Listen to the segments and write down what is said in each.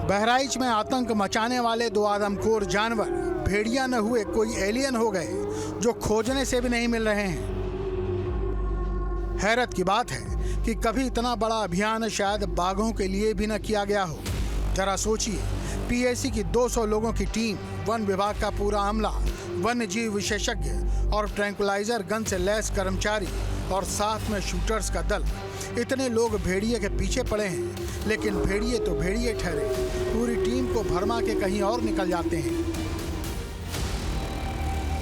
बहराइच में आतंक मचाने वाले दो आदमखोर जानवर भेड़िया न हुए कोई एलियन हो गए जो खोजने से भी नहीं मिल रहे हैं। हैरत की बात है कि कभी इतना बड़ा अभियान शायद बाघों के लिए भी न किया गया हो। जरा सोचिए, पीएसी की 200 लोगों की टीम, वन विभाग का पूरा अमला, वन्य जीव विशेषज्ञ और ट्रैंकुलाइजर गन से लैस कर्मचारी और साथ में शूटर्स का दल, इतने लोग भेड़िए के पीछे पड़े हैं। लेकिन भेड़िए तो भेड़िए ठहरे, पूरी टीम को भरमा के कहीं और निकल जाते हैं।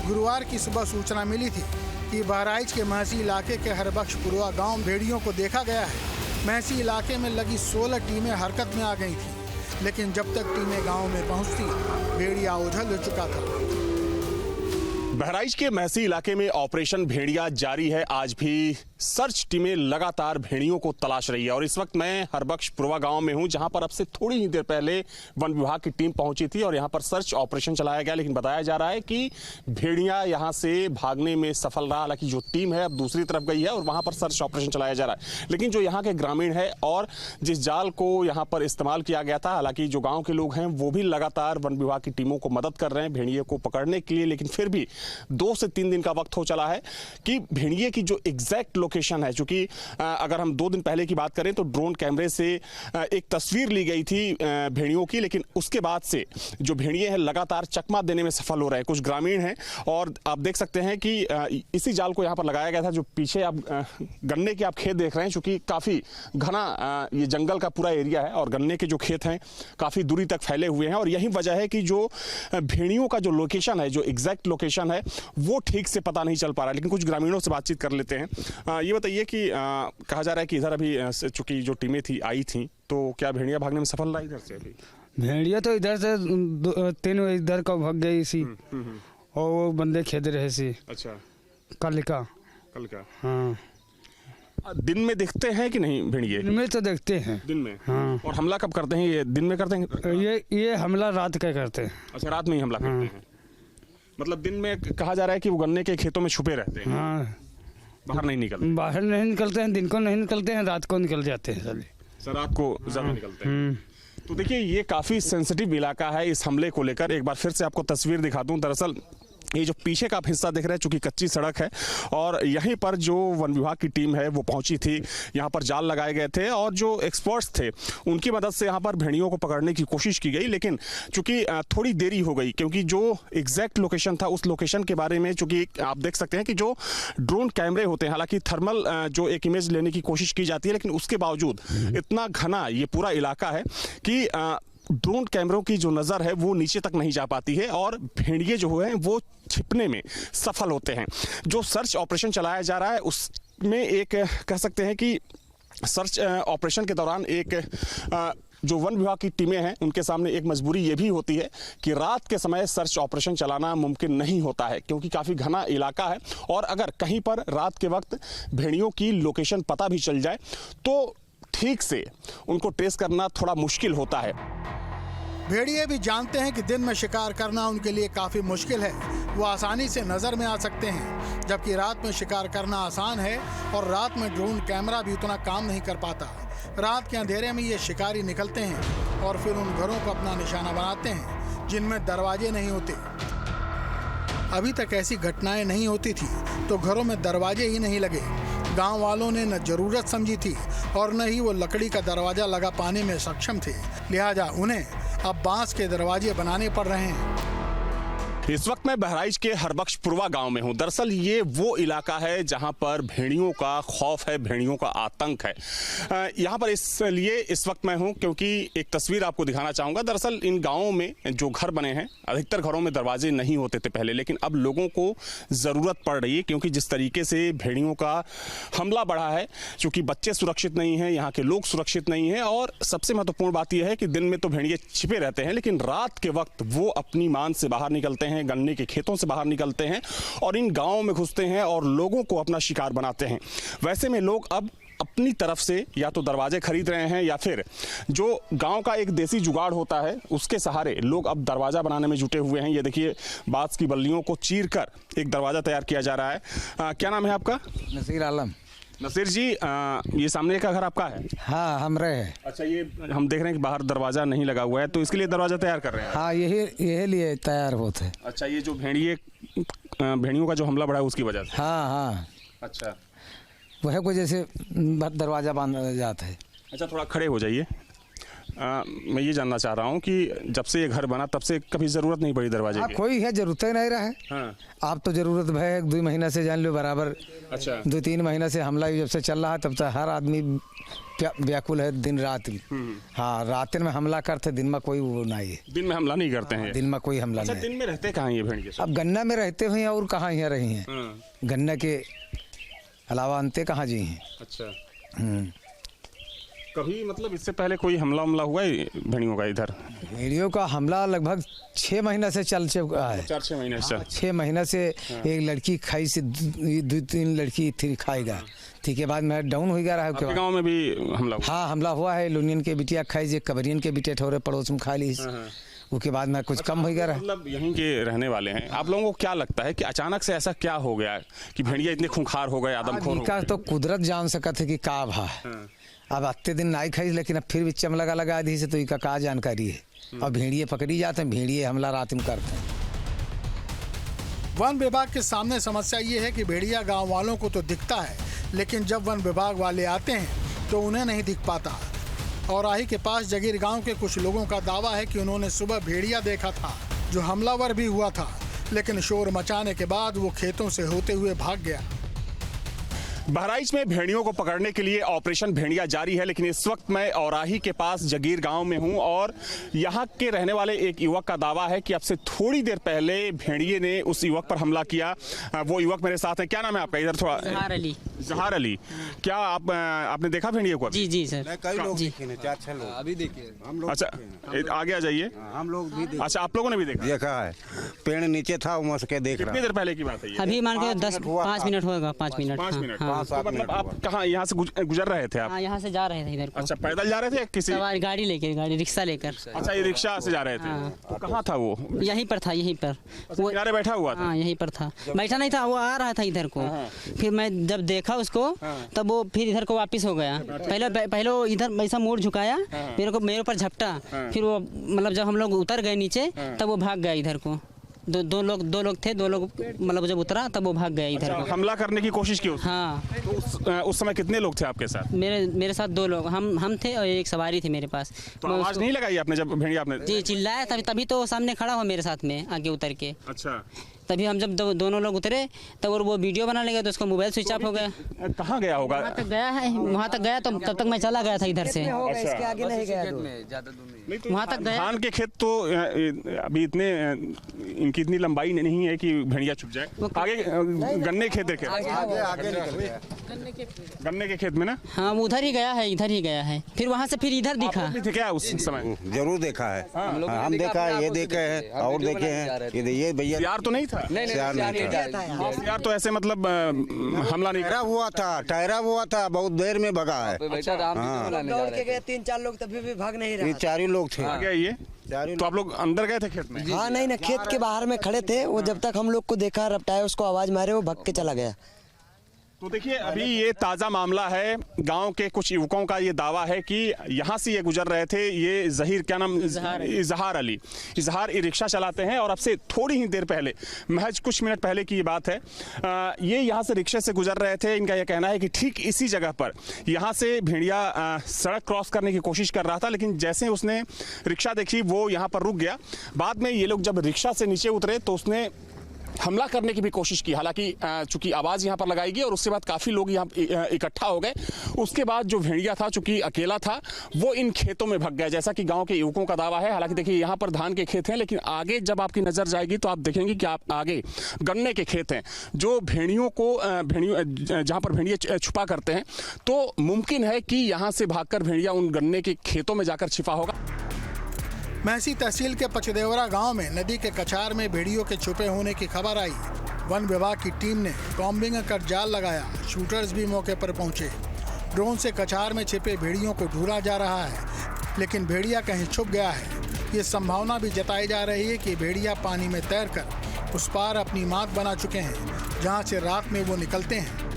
गुरुवार की सुबह सूचना मिली थी कि बहराइच के महसी इलाके के हरबख्शपुरवा गांव भेड़ियों को देखा गया है। महसी इलाके में लगी 16 टीमें हरकत में आ गई थी, लेकिन जब तक टीमें गांव में पहुंचती, भेड़िया उधल हो चुका था। बहराइच के महसी इलाके में ऑपरेशन भेड़िया जारी है। आज भी सर्च टीमें लगातार भेड़ियों को तलाश रही है और इस वक्त मैं हरबख्शपुरवा गांव में हूं, जहां पर अब से थोड़ी ही देर पहले वन विभाग की टीम पहुंची थी और यहां पर सर्च ऑपरेशन चलाया गया। लेकिन बताया जा रहा है कि भेड़िया यहां से भागने में सफल रहा। हालांकि जो टीम है अब दूसरी तरफ गई है और वहां पर सर्च ऑपरेशन चलाया जा रहा है। लेकिन जो यहाँ के ग्रामीण है और जिस जाल को यहाँ पर इस्तेमाल किया गया था, हालांकि जो गाँव के लोग हैं वो भी लगातार वन विभाग की टीमों को मदद कर रहे हैं भेड़िए को पकड़ने के लिए। लेकिन फिर भी 2 से 3 दिन का वक्त हो चला है कि भेड़िए की जो एग्जैक्ट लोकेशन है, चूंकि अगर हम 2 दिन पहले की बात करें तो ड्रोन कैमरे से एक तस्वीर ली गई थी भेड़ियों की, लेकिन उसके बाद से जो भेड़िए हैं लगातार चकमा देने में सफल हो रहे हैं। कुछ ग्रामीण हैं और आप देख सकते हैं कि इसी जाल को यहाँ पर लगाया गया था। जो पीछे आप गन्ने के आप खेत देख रहे हैं, चूंकि काफी घना ये जंगल का पूरा एरिया है और गन्ने के जो खेत हैं काफी दूरी तक फैले हुए हैं और यही वजह है कि जो भेड़ियों का जो लोकेशन है, जो एग्जैक्ट लोकेशन है, वो ठीक से पता नहीं चल पा रहा है। लेकिन कुछ ग्रामीणों से बातचीत कर लेते हैं। ये बताइए कि कहा जा रहा है कि इधर अभी चूंकि जो टीमें थी आई थी, तो क्या भेड़िया भागने में सफल रहा इधर से? अभी भेड़िया तो इधर से 3 इधर का भाग गई सी और वो बंदे खेद रहे सी। अच्छा, कल का हाँ। दिन में दिखते हैं कि नहीं भेड़िए? दिन में तो देखते हैं। दिन में? हाँ। और हमला कब करते हैं? ये दिन में करते हैं? ये हमला रात का करते हैं। अच्छा, रात में ही हमला करते हैं। मतलब दिन में कहा जा रहा है कि वो गन्ने के खेतों में छुपे रहते हैं। हाँ, बाहर नहीं निकलते हैं। दिन को नहीं निकलते हैं, रात को निकल जाते हैं सर, रात को ज्यादा निकलते हैं। तो देखिए, ये काफी सेंसिटिव इलाका है इस हमले को लेकर। एक बार फिर से आपको तस्वीर दिखा दूं। दरअसल ये जो पीछे का आप हिस्सा देख रहे हैं, चूंकि कच्ची सड़क है और यहीं पर जो वन विभाग की टीम है वो पहुंची थी। यहाँ पर जाल लगाए गए थे और जो एक्सपर्ट्स थे उनकी मदद से यहाँ पर भेड़ियों को पकड़ने की कोशिश की गई। लेकिन चूंकि थोड़ी देरी हो गई, क्योंकि जो एग्जैक्ट लोकेशन था उस लोकेशन के बारे में चूंकि आप देख सकते हैं कि जो ड्रोन कैमरे होते हैं, हालांकि थर्मल जो एक इमेज लेने की कोशिश की जाती है, लेकिन उसके बावजूद इतना घना ये पूरा इलाका है कि ड्रोन कैमरों की जो नज़र है वो नीचे तक नहीं जा पाती है और भेड़िए जो है वो छिपने में सफल होते हैं। जो सर्च ऑपरेशन चलाया जा रहा है उसमें एक कह सकते हैं कि सर्च ऑपरेशन के दौरान एक जो वन विभाग की टीमें हैं उनके सामने एक मजबूरी ये भी होती है कि रात के समय सर्च ऑपरेशन चलाना मुमकिन नहीं होता है, क्योंकि काफ़ी घना इलाका है और अगर कहीं पर रात के वक्त भेड़ियों की लोकेशन पता भी चल जाए तो ठीक से उनको ट्रेस करना थोड़ा मुश्किल होता है। भेड़िए भी जानते हैं कि दिन में शिकार करना उनके लिए काफ़ी मुश्किल है। वो आसानी से नज़र में आ सकते हैं, जबकि रात में शिकार करना आसान है और रात में ड्रोन कैमरा भी उतना काम नहीं कर पाता। रात के अंधेरे में ये शिकारी निकलते हैं और फिर उन घरों को अपना निशाना बनाते हैं जिनमें दरवाजे नहीं होते। अभी तक ऐसी घटनाएं नहीं होती थी तो घरों में दरवाजे ही नहीं लगे। गांव वालों ने न जरूरत समझी थी और न ही वो लकड़ी का दरवाजा लगा पाने में सक्षम थे, लिहाजा उन्हें अब बांस के दरवाजे बनाने पड़ रहे हैं। इस वक्त मैं बहराइच के हरबख्शपुरवा गांव में हूं। दरअसल ये वो इलाका है जहां पर भेड़ियों का खौफ है, भेड़ियों का आतंक है। यहां पर इसलिए इस वक्त मैं हूं क्योंकि एक तस्वीर आपको दिखाना चाहूंगा। दरअसल इन गांवों में जो घर बने हैं, अधिकतर घरों में दरवाजे नहीं होते थे पहले, लेकिन अब लोगों को ज़रूरत पड़ रही है क्योंकि जिस तरीके से भेड़ियों का हमला बढ़ा है, चूँकि बच्चे सुरक्षित नहीं हैं, यहाँ के लोग सुरक्षित नहीं हैं और सबसे महत्वपूर्ण बात यह है कि दिन में तो भेड़िए छिपे रहते हैं, लेकिन रात के वक्त वो अपनी मान से बाहर निकलते हैं, गन्ने के खेतों से बाहर निकलते हैं और इन गांवों में घुसते हैं और लोगों को अपना शिकार बनाते हैं। वैसे में लोग अब अपनी तरफ से या तो दरवाजे खरीद रहे हैं या फिर जो गांव का एक देसी जुगाड़ होता है उसके सहारे लोग अब दरवाजा बनाने में जुटे हुए हैं। ये देखिए, बांस की बल्लियों को चीरकर एक दरवाजा तैयार किया जा रहा है। क्या नाम है आपका? नसीर आलम। नसीर जी, ये सामने का घर आपका है? हाँ, हम रहे हैं। अच्छा, ये हम देख रहे हैं कि बाहर दरवाजा नहीं लगा हुआ है, तो इसके लिए दरवाजा तैयार कर रहे हैं? हाँ, यही लिए तैयार होते हैं। अच्छा, ये जो भेड़ियों का जो हमला बढ़ा है उसकी वजह से? हाँ हाँ, अच्छा, वह को जैसे दरवाजा बांधा जाता है। अच्छा, थोड़ा खड़े हो जाइए। मैं ये जानना चाह रहा हूँ कि जब से ये घर बना तब से कभी ज़रूरत नहीं पड़ी दरवाजे की? कोई है जरूरत ही नहीं रहा है। हाँ। आप तो जरूरत है 2 महीना से जान लो बराबर। अच्छा। 2-3 महीना से हमला जब से चल रहा है तब तक हर आदमी व्याकुल है दिन रात। हाँ, रात में हमला करते, दिन में कोई वो नहीं है। दिन में हमला नहीं करते हैं? दिन में कोई हमला अच्छा, नहीं। दिन में रहते कहाँ ये भेड़िए? अब गन्ना में रहते हुए और कहाँ यहाँ रही हैं? गन्ना के अलावा अंते कहाँ जी हैं? अच्छा, कभी मतलब इससे पहले कोई हमला हुआ है भेड़ियों का इधर? भेड़ियों का हमला लगभग 6 महीना से चल चुका है। 4-6 महीने से? 6 महीना से एक लड़की खाई से 2-3 लड़की थी खाएगा, ठीक है, बाद में डाउन हो गया रहा है। गाँव में भी हमला हुआ? हाँ, हमला हुआ है। लुनियन के बिटिया खाई जे कबरियन के बिटे ठोरे पड़ोस में खा ली, उसके बाद में कुछ कम हो गया रहा। मतलब यहीं के रहने वाले हैं आप लोगों को, क्या लगता है कि अचानक से ऐसा क्या हो गया कि भेड़िया इतने खूंखार हो गए, आदमखोर हो गए? तो कुदरत जान सकत है कि का भा। अब आते दिन नहीं खाई, लेकिन अब फिर भी चमलगा लगा दी से, तो इनका का जानकारी है। और भेड़िए पकड़ी जाते हैं, भेड़िए हमला रात में करते हैं। वन विभाग के सामने समस्या ये है कि भेड़िया गांव वालों को तो दिखता है, लेकिन जब वन विभाग वाले आते हैं तो उन्हें नहीं दिख पाता। औराही के पास जगीर गांव के कुछ लोगों का दावा है कि उन्होंने सुबह भेड़िया देखा था जो हमलावर भी हुआ था, लेकिन शोर मचाने के बाद वो खेतों से होते हुए भाग गया। बहराइच में भेड़ियों को पकड़ने के लिए ऑपरेशन भेड़िया जारी है, लेकिन इस वक्त मैं औराही के पास जगीर गांव में हूं और यहां के रहने वाले एक युवक का दावा है कि अब से थोड़ी देर पहले भेड़िए ने उस युवक पर हमला किया। वो युवक मेरे साथ है। क्या नाम है आपका? इधर थोड़ा। जहार अली। जहार अली, क्या आपने देखा भेड़िए को? जी जी सर, कई लोग देखे हैं, 4-6 लोग अभी देखे हम लोग। अच्छा, आगे आ जाइए। हम लोग भी देखे। अच्छा, आप लोगों ने भी देखा है? पेड़ नीचे था, वहाँ से देख रहा। कितनी देर पहले की बात है ये? अभी मान के 5 मिनट होगा। 5 मिनट। 5 मिनट। हाँ। तो मतलब आप कहाँ यहाँ से गुजर रहे थे आप? हाँ, यहाँ से जा रहे थे इधर को। अच्छा, पैदल जा रहे थे या किसी सवारी गाड़ी लेकर, गाड़ी रिक्शा लेकर? अच्छा, ये रिक्शा से जा रहे थे। तो कहाँ था वो? यहीं पर था, यहीं पर वो किनारे बैठा हुआ था? हाँ, यहीं पर था। बैठा नहीं था, वो आ रहा था इधर को। फिर मैं जब देखा उसको तब वो फिर इधर को वापस हो गया। पहले वो इधर ऐसा मुड़ झुकाया, मेरे ऊपर झपटा। फिर वो मतलब जब हम लोग उतर गए नीचे तब वो भाग गया इधर को। दो लोग थे, 2 लोग मतलब जब उतरा तब वो भाग गया इधर को। हमला करने की कोशिश की उसने? हाँ। तो उस समय कितने लोग थे आपके साथ? मेरे साथ 2 लोग, हम थे और एक सवारी थी मेरे पास। तो आवाज नहीं लगाई आपने जब भेड़िया आपने? जी, चिल्लाया तभी तो सामने खड़ा हुआ मेरे साथ में आगे उतर के। अच्छा, तभी हम जब दोनों लोग उतरे तब वो वीडियो बना लेगा तो उसका मोबाइल स्विच ऑफ हो गया। कहाँ गया होगा? वहाँ तक गया है, वहाँ तक गया तो तब तक मैं चला गया था इधर से। इसके आगे नहीं गया। वहाँ तक गया। धान के खेत तो अभी इनकी इतनी लंबाई नहीं है कि भेड़िया छुप जाए। आगे गन्ने खेत देखे? गन्ने के खेत में ना? हाँ, वो उधर ही गया है, इधर ही गया है। फिर वहाँ से फिर इधर दिखा। आप थे क्या उस समय? जरूर देखा है। हम देखा है, ये देखे हैं और देखे हैं। ये भैया यार तो नहीं था? यार नहीं था। यार तो ऐसे मतलब हमला नहीं ठहरा हुआ था, बहुत देर में भगा है। दौड़ के गए 3-4 लोग, तभी भी भाग नहीं रहा। ये 4 ही लोग थे। आगे आइए। तो आप लोग अंदर गए थे खेत में? हाँ, नहीं ना, खेत के बाहर में खड़े थे। वो जब तक हम लोग को देखा, रपटाए उसको आवाज मारे, वो भाग के चला गया। तो देखिए, अभी ये ताज़ा मामला है। गांव के कुछ युवकों का ये दावा है कि यहाँ से ये गुजर रहे थे। ये जहीर, क्या नाम? इजहार अली। इजहार ई रिक्शा चलाते हैं और अब से थोड़ी ही देर पहले, महज कुछ मिनट पहले की ये बात है, ये यहाँ से रिक्शे से गुजर रहे थे। इनका यह कहना है कि ठीक इसी जगह पर यहाँ से भेड़िया सड़क क्रॉस करने की कोशिश कर रहा था, लेकिन जैसे उसने रिक्शा देखी वो यहाँ पर रुक गया। बाद में ये लोग जब रिक्शा से नीचे उतरे तो उसने हमला करने की भी कोशिश की। हालांकि चूंकि आवाज़ यहाँ पर लगाई गई और उसके बाद काफ़ी लोग यहाँ इकट्ठा हो गए। उसके बाद जो भेड़िया था, चूंकि अकेला था, वो इन खेतों में भाग गया, जैसा कि गांव के युवकों का दावा है। हालांकि देखिए, यहाँ पर धान के खेत हैं, लेकिन आगे जब आपकी नज़र जाएगी तो आप देखेंगे कि आप आगे गन्ने के खेत हैं, जो भेड़ियों जहाँ पर भेड़िए छुपा करते हैं। तो मुमकिन है कि यहाँ से भागकर भेड़िया उन गन्ने के खेतों में जाकर छिपा होगा। महसी तहसील के पचदेवरा गांव में नदी के कछार में भेड़ियों के छुपे होने की खबर आई। वन विभाग की टीम ने कॉम्बिंग कर जाल लगाया। शूटर्स भी मौके पर पहुंचे। ड्रोन से कछार में छिपे भेड़ियों को ढूंढा जा रहा है, लेकिन भेड़िया कहीं छुप गया है। ये संभावना भी जताई जा रही है कि भेड़िया पानी में तैरकर उस पार अपनी मात बना चुके हैं, जहां से रात में वो निकलते हैं।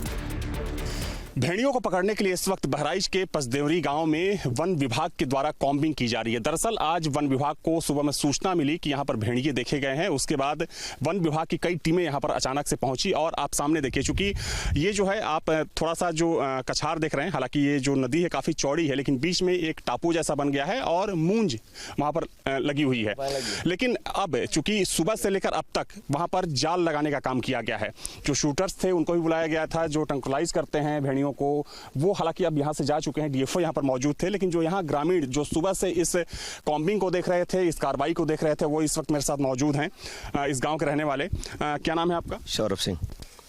भेड़ियों को पकड़ने के लिए इस वक्त बहराइच के पसदेवरी गांव में वन विभाग के द्वारा कॉम्बिंग की जा रही है। दरअसल आज वन विभाग को सुबह में सूचना मिली कि यहां पर भेड़िए देखे गए हैं। उसके बाद वन विभाग की कई टीमें यहां पर अचानक से पहुंची और आप सामने देखिए, चूंकि ये जो है आप थोड़ा सा जो कछार देख रहे हैं, हालांकि ये जो नदी है काफी चौड़ी है, लेकिन बीच में एक टापू जैसा बन गया है और मूंज वहां पर लगी हुई है। लेकिन अब चूंकि सुबह से लेकर अब तक वहां पर जाल लगाने का काम किया गया है। जो शूटर्स थे उनको भी बुलाया गया था, जो ट्रंकुलाइज करते हैं भेड़ियों को, वो हालांकि अब यहां से जा चुके हैं। डीएफओ यहां पर मौजूद थे, लेकिन जो यहां ग्रामीण जो सुबह से इस कॉम्बिंग को देख रहे थे, इस कार्रवाई को देख रहे थे, वो इस वक्त मेरे साथ मौजूद हैं, इस गांव के रहने वाले। क्या नाम है आपका? सौरभ सिंह।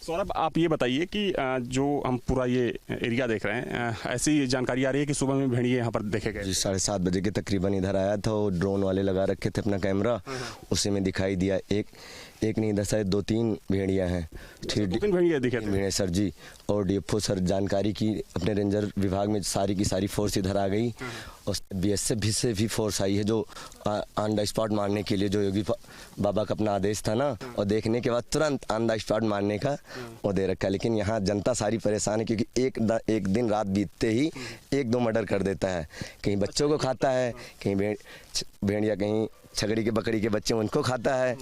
सौरभ, आप ये बताइए कि जो हम पूरा ये एरिया देख रहे हैं, ऐसी जानकारी आ रही है कि सुबह में भेड़िए यहाँ पर देखे गए? जी 7:30 बजे के तकरीबन इधर आया था, वो ड्रोन वाले लगा रखे थे अपना कैमरा, उसी में दिखाई दिया। एक नहीं, 10 है 2-3 भेड़िया हैं। 2-3 भेड़िया दिखे थे सर जी। और डीएफओ सर जानकारी की, अपने रेंजर विभाग में सारी की सारी फोर्स इधर आ गई और बीएसएफ भी से भी फोर्स आई है, जो ऑन द स्पॉट मारने के लिए, जो योगी बाबा का अपना आदेश था ना, और देखने के बाद तुरंत ऑन द स्पॉट मारने का वो दे रखा है। लेकिन यहाँ जनता सारी परेशान है, क्योंकि एक दिन रात बीतते ही 1-2 मर्डर कर देता है। कहीं बच्चों को खाता है, कहीं भेड़िया, कहीं छगड़ी के बकरी के बच्चे उनको खाता है,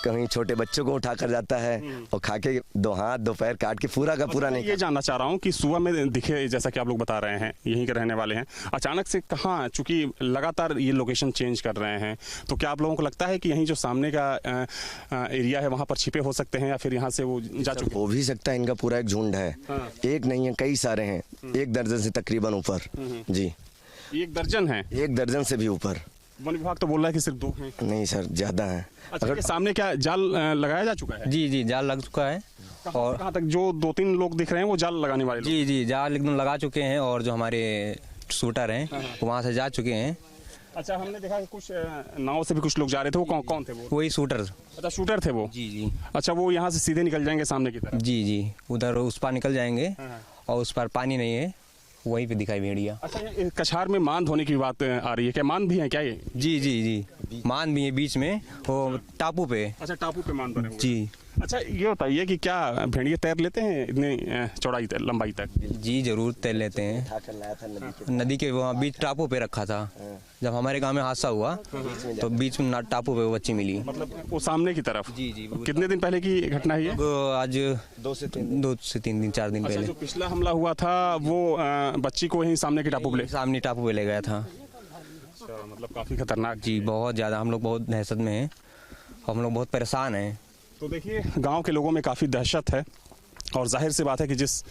कहीं छोटे बच्चों को उठा कर जाता है और खा के 2 हाथ 2 पैर काट के पूरा का पूरा नहीं। ये जानना चाह रहा हूँ कि सुबह में दिखे, जैसा कि आप लोग बता रहे हैं, यहीं के रहने वाले हैं, अचानक से कहाँ, चूंकि लगातार ये लोकेशन चेंज कर रहे हैं, तो क्या आप लोगों को लगता है कि यहीं जो सामने का एरिया है वहाँ पर छिपे हो सकते हैं, या फिर यहाँ से वो जा चुके? हो भी सकता है, इनका पूरा एक झुंड है। एक नहीं है, कई सारे हैं, 1 दर्जन से तकरीबन ऊपर। जी 1 दर्जन है? 1 दर्जन से भी ऊपर। वन विभाग तो बोल रहा है कि सिर्फ 2 हैं। नहीं सर, ज्यादा है। अच्छा, अगर सामने क्या जाल लगाया जा चुका है? जी जाल लग चुका है। और कहाँ तक जो 2-3 लोग दिख रहे हैं वो जाल लगाने वाले? जी जाल एकदम लगा चुके हैं, और जो हमारे शूटर हैं वहाँ से जा चुके हैं। अच्छा, हमने देखा कि कुछ नाव से भी कुछ लोग जा रहे थे, वो कौन थे? वो वही शूटर। अच्छा, शूटर थे वो? जी। अच्छा, वो यहाँ से सीधे निकल जाएंगे सामने की तरफ? जी उधर उस पार निकल जाएंगे, और उस पार पानी नहीं है, वहीं पे दिखाई भेड़िया। अच्छा, कछार में मांद होने की बात आ रही है, क्या मांद भी है क्या ये? जी मांद भी है बीच में, वो टापू पे। अच्छा, टापू पे मांद बने हुए? जी। अच्छा, ये बताइए कि क्या भेड़िए तैर लेते हैं इतने चौड़ाई तक, लंबाई तक? जी जरूर तैर लेते हैं। नदी के वहाँ बीच टापू पे रखा था। जब हमारे गांव में हादसा हुआ तो बीच में टापू पे वो बच्ची मिली, मतलब वो सामने की तरफ? जी कितने दिन पहले की घटना है ये? आज 2 से 3 दिन 4 दिन पहले। जो पिछला हमला हुआ था वो बच्ची को वहीं सामने के टापू पे, सामने टापू पे ले गया था। मतलब काफी खतरनाक। जी बहुत ज्यादा, हम लोग बहुत दहशत में हैं, हम लोग बहुत परेशान हैं। तो देखिए, गांव के लोगों में काफ़ी दहशत है, और जाहिर सी बात है कि जिस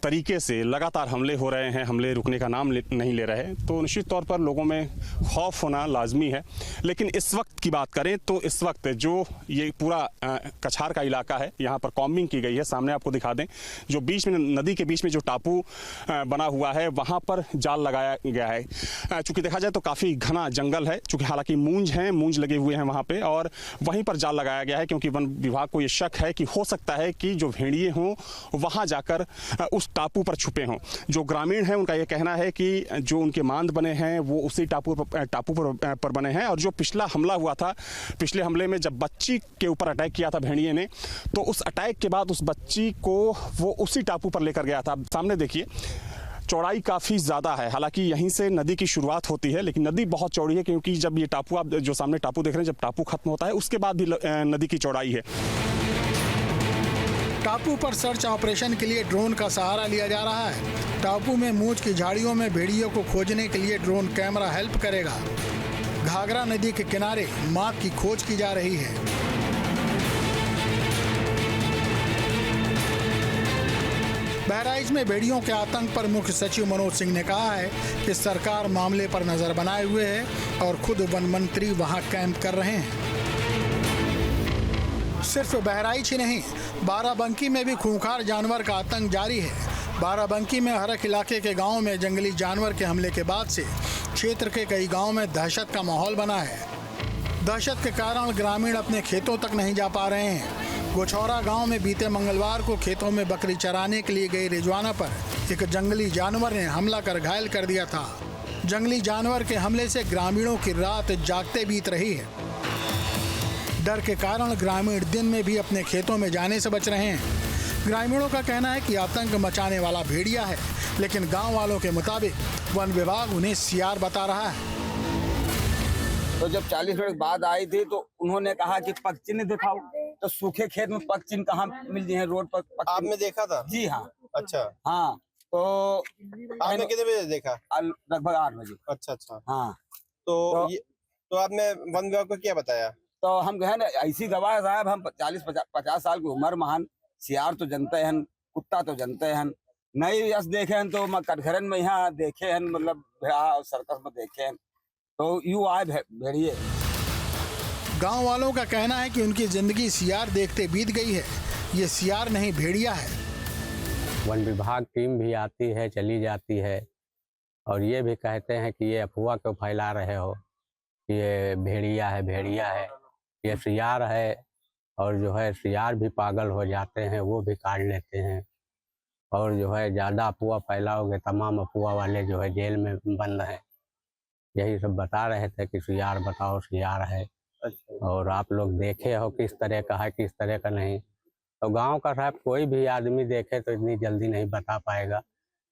तरीके से लगातार हमले हो रहे हैं, हमले रुकने का नाम नहीं ले रहे, तो निश्चित तौर पर लोगों में खौफ होना लाजमी है। लेकिन इस वक्त की बात करें तो इस वक्त जो ये पूरा कछार का इलाका है, यहाँ पर कॉम्बिंग की गई है। सामने आपको दिखा दें, जो बीच में नदी के बीच में जो टापू बना हुआ है, वहाँ पर जाल लगाया गया है। चूँकि देखा जाए तो काफ़ी घना जंगल है, चूँकि हालांकि मूंज लगे हुए हैं वहाँ पर, और वहीं पर जाल लगाया गया है, क्योंकि वन विभाग को ये शक है कि हो सकता है कि जो भेड़िए हों वहाँ जाकर उस टापू पर छुपे हों। जो ग्रामीण हैं उनका यह कहना है कि जो उनके मांद बने हैं वो उसी टापू पर बने हैं। और जो पिछला हमला हुआ था, पिछले हमले में जब बच्ची के ऊपर अटैक किया था भेड़िए ने, तो उस अटैक के बाद उस बच्ची को वो उसी टापू पर लेकर गया था। सामने देखिए, चौड़ाई काफ़ी ज़्यादा है। हालांकि यहीं से नदी की शुरुआत होती है, लेकिन नदी बहुत चौड़ी है, क्योंकि जब ये टापू, आप जो सामने टापू देख रहे हैं, जब टापू खत्म होता है उसके बाद भी नदी की चौड़ाई है। टापू पर सर्च ऑपरेशन के लिए ड्रोन का सहारा लिया जा रहा है। टापू में मूंज की झाड़ियों में भेड़ियों को खोजने के लिए ड्रोन कैमरा हेल्प करेगा। घाघरा नदी के किनारे मां की खोज की जा रही है। बहराइच में भेड़ियों के आतंक पर मुख्य सचिव मनोज सिंह ने कहा है कि सरकार मामले पर नजर बनाए हुए है और खुद वन मंत्री वहां कैंप कर रहे हैं। सिर्फ बहराइच ही नहीं, बाराबंकी में भी खूंखार जानवर का आतंक जारी है। बाराबंकी में हरख इलाके के गांव में जंगली जानवर के हमले के बाद से क्षेत्र के कई गांव में दहशत का माहौल बना है। दहशत के कारण ग्रामीण अपने खेतों तक नहीं जा पा रहे हैं। गोछौरा गांव में बीते मंगलवार को खेतों में बकरी चराने के लिए गई रिजवाना पर एक जंगली जानवर ने हमला कर घायल कर दिया था। जंगली जानवर के हमले से ग्रामीणों की रात जागते बीत रही है। डर के कारण ग्रामीण दिन में भी अपने खेतों में जाने से बच रहे हैं। ग्रामीणों का कहना है कि आतंक मचाने वाला भेड़िया है, लेकिन गांव वालों के मुताबिक वन विभाग उन्हें सियार बता रहा है। तो जब 40 मिनट बाद आई थी तो उन्होंने कहा कि पग चिन्ह दिखाओ, तो सूखे खेत में पग चिन्ह कहाँ मिलते हैं रोड पर? आपने देखा था? जी हाँ। अच्छा हाँ। तो आपने कितने बजे देखा? लगभग 8 बजे। अच्छा हाँ। तो आपने वन विभाग को क्या बताया? तो हम कहे ना ऐसी गवाह साहब, हम 40-50 साल की उम्र महान सियार तो जनते हैं, कुत्ता तो जनते हैं, नहीं यस देखे हैं तो कटघरन में यहाँ देखे हैं, मतलब सर्कस में देखे हैं, तो यूं आए भेड़िए। गांव वालों का कहना है कि उनकी जिंदगी सियार देखते बीत गई है, ये सियार नहीं भेड़िया है। वन विभाग टीम भी आती है, चली जाती है, और ये भी कहते हैं कि ये अफवाह क्यों फैला रहे हो, ये भेड़िया है, ये सियार है। और जो है सियार भी पागल हो जाते हैं, वो भी काट लेते हैं, और जो है ज़्यादा अफवाह फैलाओगे तमाम अफवाह वाले जो है जेल में बंद हैं। यही सब बता रहे थे कि सियार बताओ, सियार है। और आप लोग देखे हो किस तरह का है, किस तरह का नहीं। तो गांव का साहब कोई भी आदमी देखे तो इतनी जल्दी नहीं बता पाएगा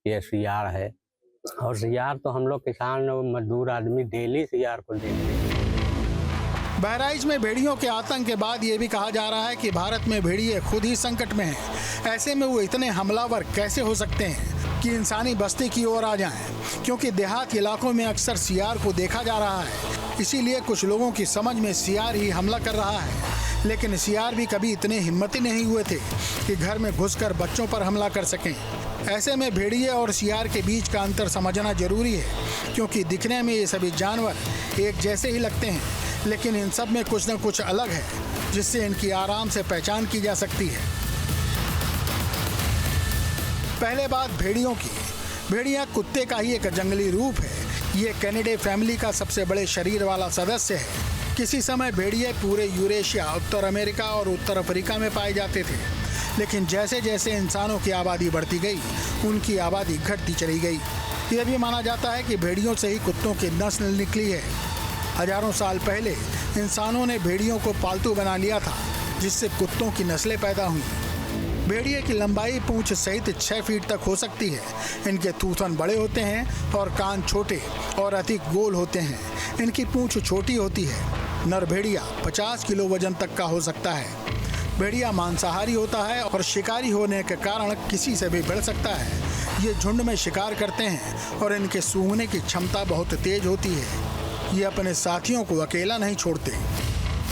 ये सियार है। और सियार तो हम लोग किसान और मजदूर आदमी डेली सियार को देखते हैं। बहराइच में भेड़ियों के आतंक के बाद ये भी कहा जा रहा है कि भारत में भेड़िए खुद ही संकट में हैं। ऐसे में वो इतने हमलावर कैसे हो सकते हैं कि इंसानी बस्ती की ओर आ जाएं? क्योंकि देहात इलाकों में अक्सर सियार को देखा जा रहा है, इसीलिए कुछ लोगों की समझ में सियार ही हमला कर रहा है। लेकिन सियार भी कभी इतने हिम्मती नहीं हुए थे कि घर में घुसकर बच्चों पर हमला कर सकें। ऐसे में भेड़िए और सियार के बीच का अंतर समझना जरूरी है, क्योंकि दिखने में ये सभी जानवर एक जैसे ही लगते हैं, लेकिन इन सब में कुछ न कुछ अलग है, जिससे इनकी आराम से पहचान की जा सकती है। पहले बात भेड़ियों की। भेड़िया कुत्ते का ही एक जंगली रूप है। ये कैनिडे फैमिली का सबसे बड़े शरीर वाला सदस्य है। किसी समय भेड़िए पूरे यूरेशिया, उत्तर अमेरिका और उत्तर अफ्रीका में पाए जाते थे, लेकिन जैसे जैसे इंसानों की आबादी बढ़ती गई, उनकी आबादी घटती चली गई। यह भी माना जाता है कि भेड़ियों से ही कुत्तों की नस्ल निकली है। हजारों साल पहले इंसानों ने भेड़ियों को पालतू बना लिया था, जिससे कुत्तों की नस्लें पैदा हुई। भेड़िए की लंबाई पूंछ सहित 6 फीट तक हो सकती है। इनके थूथन बड़े होते हैं और कान छोटे और अधिक गोल होते हैं। इनकी पूंछ छोटी होती है। नर भेड़िया 50 किलो वजन तक का हो सकता है। भेड़िया मांसाहारी होता है और शिकारी होने के कारण किसी से भी भिड़ सकता है। ये झुंड में शिकार करते हैं और इनके सूंघने की क्षमता बहुत तेज होती है। ये अपने साथियों को अकेला नहीं छोड़ते।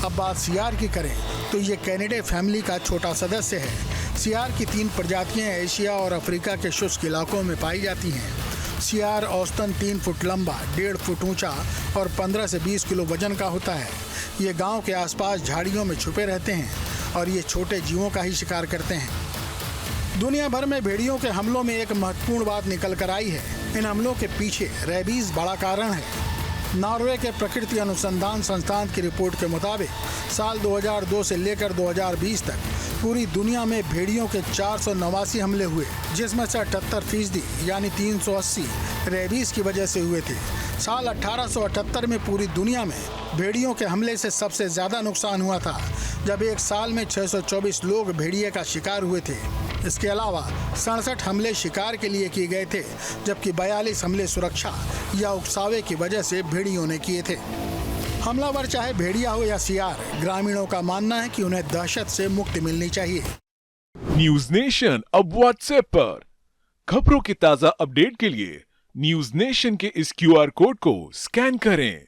अब बात सियार की करें तो ये कैनिडे फैमिली का छोटा सदस्य है। सियार की 3 प्रजातियां एशिया और अफ्रीका के शुष्क इलाकों में पाई जाती हैं। सियार औसतन 3 फुट लंबा, 1.5 फुट ऊंचा और 15 से 20 किलो वजन का होता है। ये गांव के आसपास झाड़ियों में छुपे रहते हैं और ये छोटे जीवों का ही शिकार करते हैं। दुनिया भर में भेड़ियों के हमलों में एक महत्वपूर्ण बात निकल कर आई है। इन हमलों के पीछे रेबीज बड़ा कारण है। नॉर्वे के प्रकृति अनुसंधान संस्थान की रिपोर्ट के मुताबिक साल 2002 से लेकर 2020 तक पूरी दुनिया में भेड़ियों के 489 हमले हुए, जिसमें से 78% यानी 380 रेबीज की वजह से हुए थे। साल 1878 में पूरी दुनिया में भेड़ियों के हमले से सबसे ज्यादा नुकसान हुआ था, जब एक साल में 624 लोग भेड़िए का शिकार हुए थे। इसके अलावा 67 हमले शिकार के लिए किए गए थे, जबकि 42 हमले सुरक्षा या उकसावे की वजह से भेड़ियों ने किए थे। हमलावर चाहे भेड़िया हो या सियार, ग्रामीणों का मानना है कि उन्हें दहशत से मुक्ति मिलनी चाहिए। न्यूज नेशन अब व्हाट्सएप पर खबरों की ताजा अपडेट के लिए न्यूज नेशन के इस QR कोड को स्कैन करें।